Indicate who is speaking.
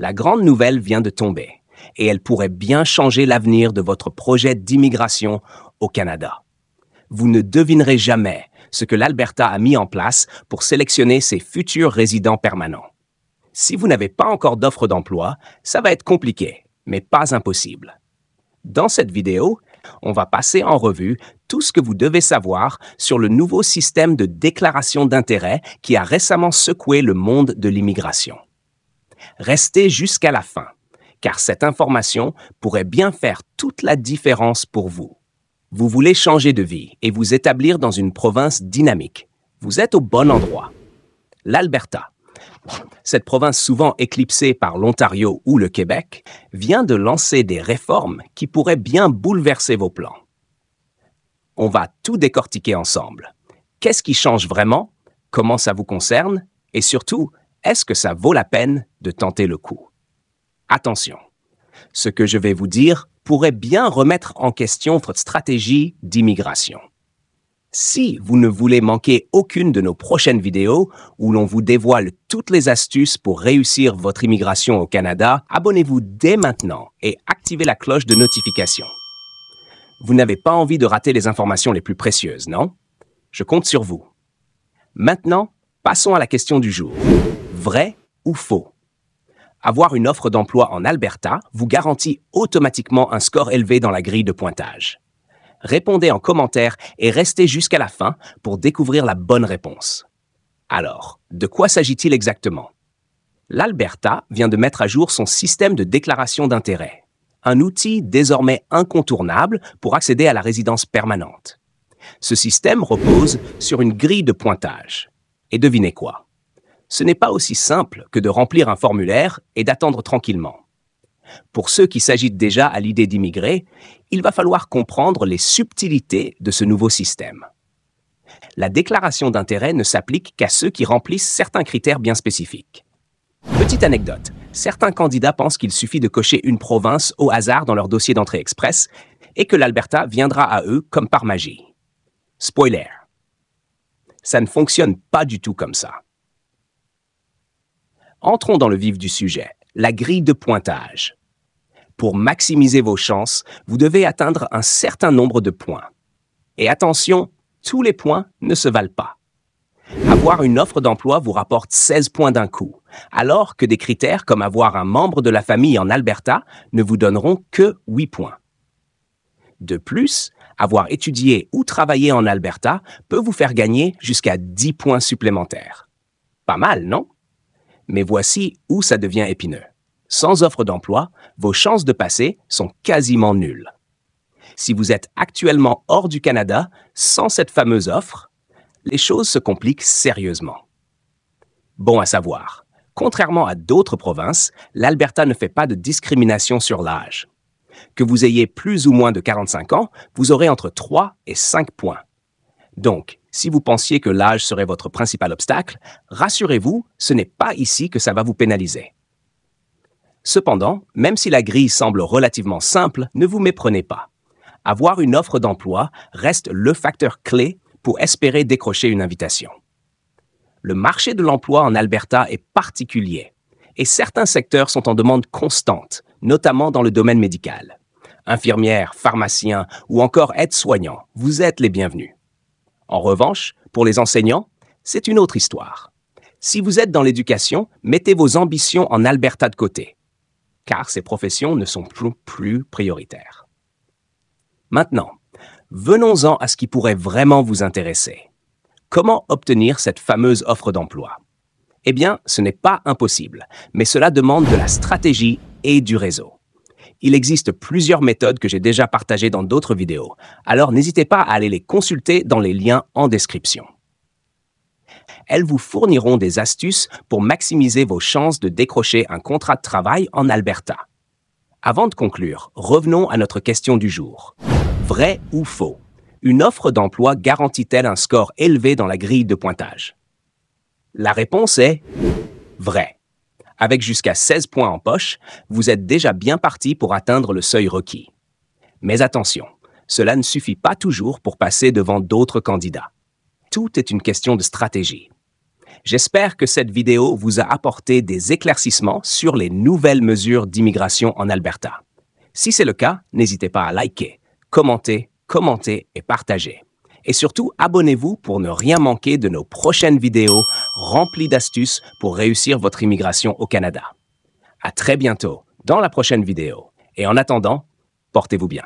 Speaker 1: La grande nouvelle vient de tomber et elle pourrait bien changer l'avenir de votre projet d'immigration au Canada. Vous ne devinerez jamais ce que l'Alberta a mis en place pour sélectionner ses futurs résidents permanents. Si vous n'avez pas encore d'offre d'emploi, ça va être compliqué, mais pas impossible. Dans cette vidéo, on va passer en revue tout ce que vous devez savoir sur le nouveau système de déclaration d'intérêt qui a récemment secoué le monde de l'immigration. Restez jusqu'à la fin, car cette information pourrait bien faire toute la différence pour vous. Vous voulez changer de vie et vous établir dans une province dynamique. Vous êtes au bon endroit. L'Alberta, cette province souvent éclipsée par l'Ontario ou le Québec, vient de lancer des réformes qui pourraient bien bouleverser vos plans. On va tout décortiquer ensemble. Qu'est-ce qui change vraiment? Comment ça vous concerne? Et surtout, est-ce que ça vaut la peine de tenter le coup? Attention, ce que je vais vous dire pourrait bien remettre en question votre stratégie d'immigration. Si vous ne voulez manquer aucune de nos prochaines vidéos où l'on vous dévoile toutes les astuces pour réussir votre immigration au Canada, abonnez-vous dès maintenant et activez la cloche de notification. Vous n'avez pas envie de rater les informations les plus précieuses, non? Je compte sur vous. Maintenant, passons à la question du jour. Vrai ou faux? Avoir une offre d'emploi en Alberta vous garantit automatiquement un score élevé dans la grille de pointage. Répondez en commentaire et restez jusqu'à la fin pour découvrir la bonne réponse. Alors, de quoi s'agit-il exactement? L'Alberta vient de mettre à jour son système de déclaration d'intérêt, un outil désormais incontournable pour accéder à la résidence permanente. Ce système repose sur une grille de pointage. Et devinez quoi? Ce n'est pas aussi simple que de remplir un formulaire et d'attendre tranquillement. Pour ceux qui s'agitent déjà à l'idée d'immigrer, il va falloir comprendre les subtilités de ce nouveau système. La déclaration d'intérêt ne s'applique qu'à ceux qui remplissent certains critères bien spécifiques. Petite anecdote, certains candidats pensent qu'il suffit de cocher une province au hasard dans leur dossier d'entrée express et que l'Alberta viendra à eux comme par magie. Spoiler, ça ne fonctionne pas du tout comme ça. Entrons dans le vif du sujet, la grille de pointage. Pour maximiser vos chances, vous devez atteindre un certain nombre de points. Et attention, tous les points ne se valent pas. Avoir une offre d'emploi vous rapporte 16 points d'un coup, alors que des critères comme avoir un membre de la famille en Alberta ne vous donneront que 8 points. De plus, avoir étudié ou travaillé en Alberta peut vous faire gagner jusqu'à 10 points supplémentaires. Pas mal, non? Mais voici où ça devient épineux. Sans offre d'emploi, vos chances de passer sont quasiment nulles. Si vous êtes actuellement hors du Canada, sans cette fameuse offre, les choses se compliquent sérieusement. Bon à savoir, contrairement à d'autres provinces, l'Alberta ne fait pas de discrimination sur l'âge. Que vous ayez plus ou moins de 45 ans, vous aurez entre 3 et 5 points. Donc, si vous pensiez que l'âge serait votre principal obstacle, rassurez-vous, ce n'est pas ici que ça va vous pénaliser. Cependant, même si la grille semble relativement simple, ne vous méprenez pas. Avoir une offre d'emploi reste le facteur clé pour espérer décrocher une invitation. Le marché de l'emploi en Alberta est particulier et certains secteurs sont en demande constante, notamment dans le domaine médical. Infirmières, pharmaciens ou encore aides-soignants, vous êtes les bienvenus. En revanche, pour les enseignants, c'est une autre histoire. Si vous êtes dans l'éducation, mettez vos ambitions en Alberta de côté, car ces professions ne sont plus prioritaires. Maintenant, venons-en à ce qui pourrait vraiment vous intéresser. Comment obtenir cette fameuse offre d'emploi? Eh bien, ce n'est pas impossible, mais cela demande de la stratégie et du réseau. Il existe plusieurs méthodes que j'ai déjà partagées dans d'autres vidéos, alors n'hésitez pas à aller les consulter dans les liens en description. Elles vous fourniront des astuces pour maximiser vos chances de décrocher un contrat de travail en Alberta. Avant de conclure, revenons à notre question du jour. Vrai ou faux? Une offre d'emploi garantit-elle un score élevé dans la grille de pointage? La réponse est vrai. Avec jusqu'à 16 points en poche, vous êtes déjà bien parti pour atteindre le seuil requis. Mais attention, cela ne suffit pas toujours pour passer devant d'autres candidats. Tout est une question de stratégie. J'espère que cette vidéo vous a apporté des éclaircissements sur les nouvelles mesures d'immigration en Alberta. Si c'est le cas, n'hésitez pas à liker, commenter et partager. Et surtout, abonnez-vous pour ne rien manquer de nos prochaines vidéos remplies d'astuces pour réussir votre immigration au Canada. À très bientôt dans la prochaine vidéo. Et en attendant, portez-vous bien.